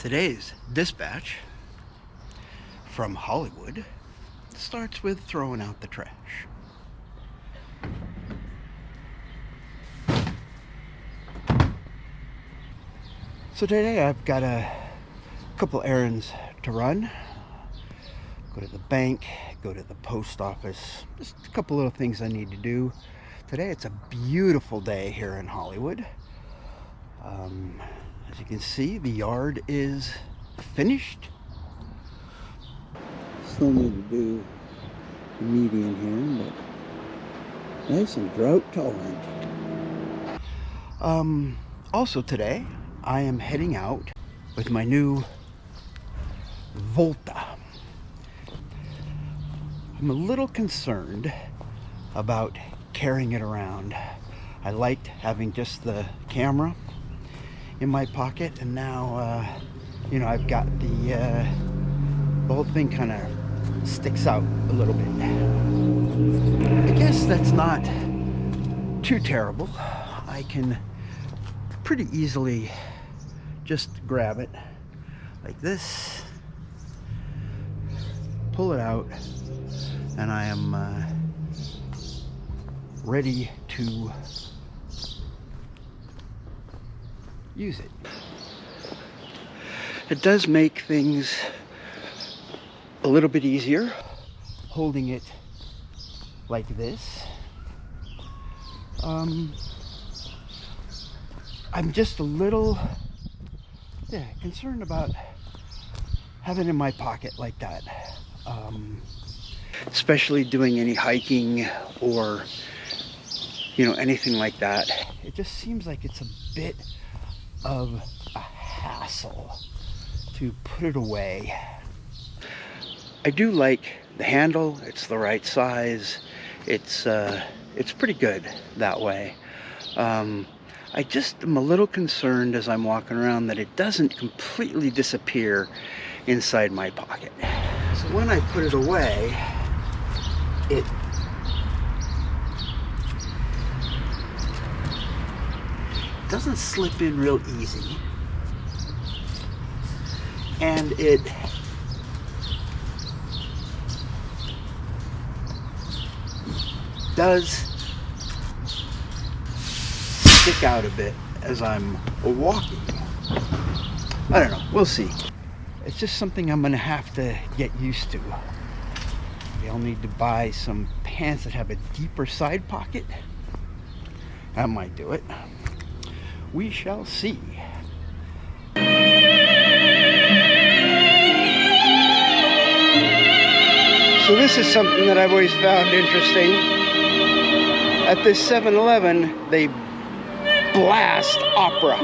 Today's dispatch from Hollywood starts with throwing out the trash. So today I've got a couple errands to run. Go to the bank, go to the post office, just a couple little things I need to do. Today it's a beautiful day here in Hollywood. As you can see, the yard is finished. Still need to do median here, but nice and drought tolerant. Also today, I am heading out with my new Volta. I'm a little concerned about carrying it around. I liked having just the camera in my pocket, and now I've got the whole thing kind of sticks out a little bit. I guess that's not too terrible. I can pretty easily just grab it like this, pull it out, and I am ready to use it. It does make things a little bit easier holding it like this. I'm just a little concerned about having it in my pocket like that, especially doing any hiking or anything like that. It just seems like it's a bit of a hassle to put it away. I do like the handle. It's the right size. It's pretty good that way. I just am a little concerned as I'm walking around that it doesn't completely disappear inside my pocket. So when I put it away, it doesn't slip in real easy, and it does stick out a bit as I'm walking. I don't know, we'll see. It's just something I'm gonna have to get used to. Maybe I'll need to buy some pants that have a deeper side pocket. That might do it. We shall see. So this is something that I've always found interesting. At this 7-Eleven, they blast opera.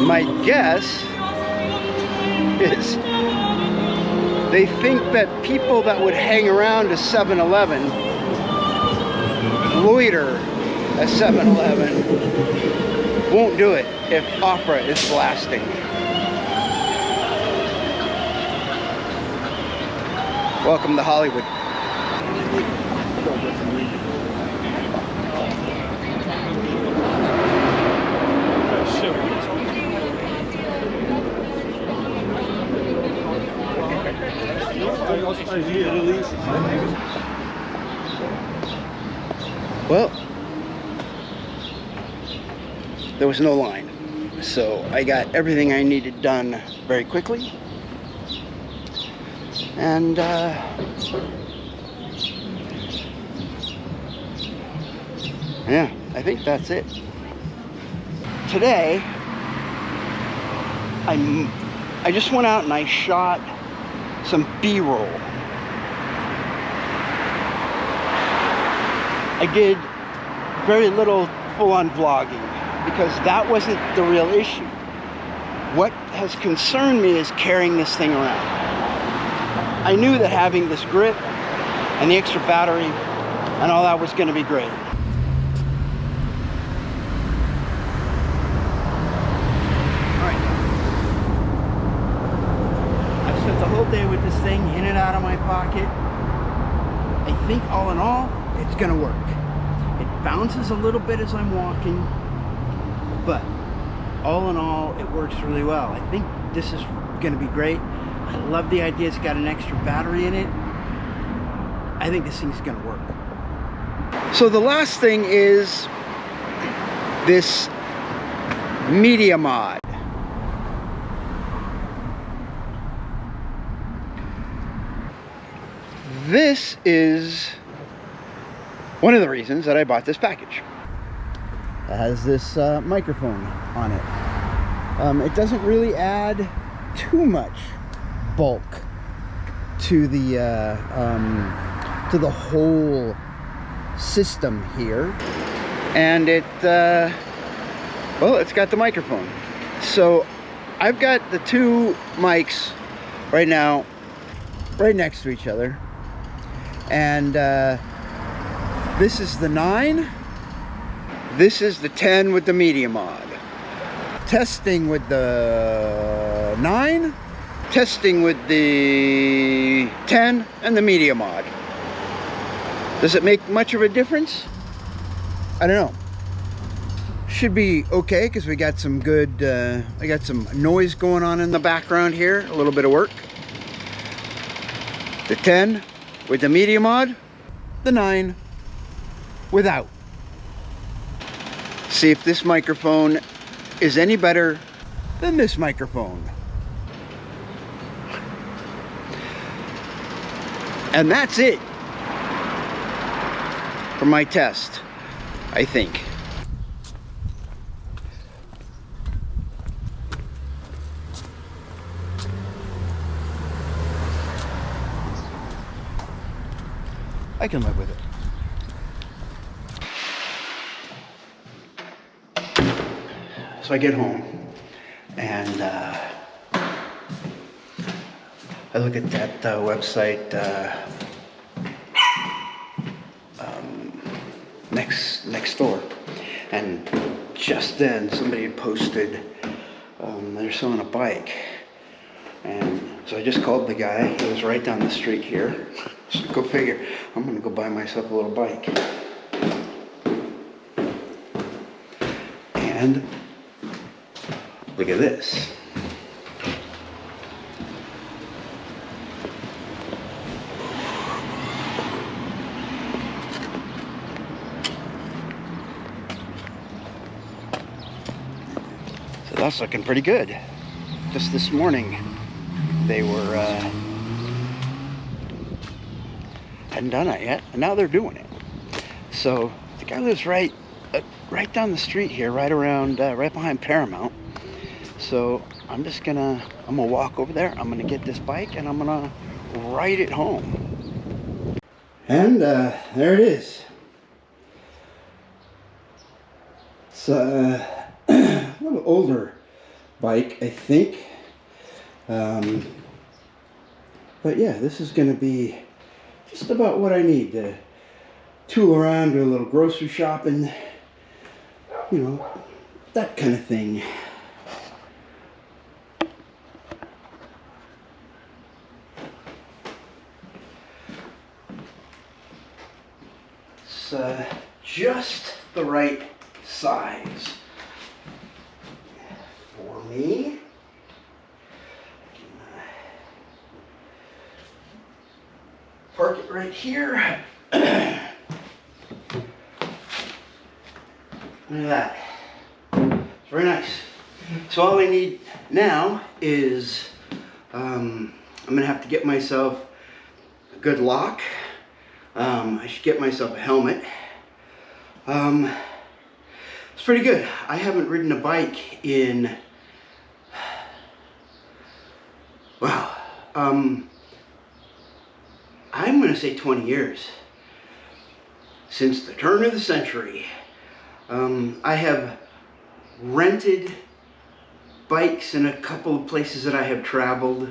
My guess is they think that people that would hang around a 7-Eleven, loiter a 7-Eleven, won't do it if opera is blasting. Welcome to Hollywood. Well, there was no line, so I got everything I needed done very quickly, and yeah, I think that's it. Today, I just went out and I shot some B-roll. I did very little full-on vlogging because that wasn't the real issue. What has concerned me is carrying this thing around. I knew that having this grip and the extra battery and all that was going to be great. Alright. I've spent the whole day with this thing in and out of my pocket. I think all in all, it's gonna work. It bounces a little bit as I'm walking, but all in all, it works really well. I think this is going to be great. I love the idea it's got an extra battery in it. I think this thing's going to work. So the last thing is this media mod. This is one of the reasons that I bought this package. It has this microphone on it. It doesn't really add too much bulk to the whole system here, and well, it's got the microphone. So I've got the two mics right now right next to each other, and this is the 9, this is the 10 with the media mod. Testing with the 9, testing with the 10 and the media mod. Does it make much of a difference? I don't know. Should be okay, because we got some good, I got some noise going on in the background here, a little bit of work. The 10 with the media mod, the 9 without. See if this microphone is any better than this microphone. And that's it for my test, I think. I can live with it. So I get home and I look at that website next door, and just then somebody had posted they're selling a bike, and so I just called the guy. He was right down the street here. So go figure, I'm gonna go buy myself a little bike. And look at this. So that's looking pretty good. Just this morning, they were, hadn't done it yet, and now they're doing it. So the guy lives right down the street here, right around, right behind Paramount. So I'm gonna walk over there. I'm gonna get this bike and I'm gonna ride it home. And there it is. It's a little older bike, I think. But yeah, this is gonna be just about what I need to tool around, do a little grocery shopping, you know, that kind of thing. It's just the right size for me. Park it right here. Look at that. It's very nice. So all I need now is I'm gonna have to get myself a good lock. I should get myself a helmet. It's pretty good. I haven't ridden a bike in, wow, I'm gonna say 20 years. Since the turn of the century. I have rented bikes in a couple of places that I have traveled.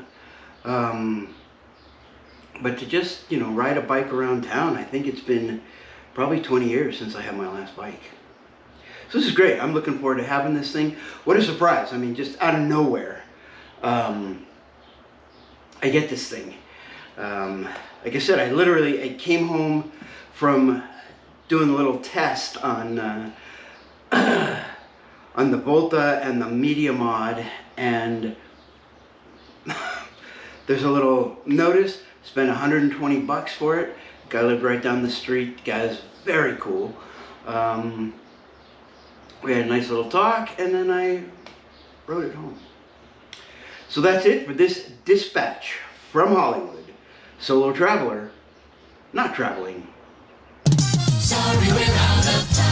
But to just, you know, ride a bike around town, I think it's been probably 20 years since I had my last bike. So this is great. I'm looking forward to having this thing. What a surprise. I mean, just out of nowhere, I get this thing. Like I said, I came home from doing a little test on on the Volta and the Media Mod, and there's a little notice. Spent 120 bucks for it. Guy lived right down the street. Guy's very cool. We had a nice little talk, and then I rode it home. So that's it for this dispatch from Hollywood. Solo traveler, not traveling. Sorry, we're out of time.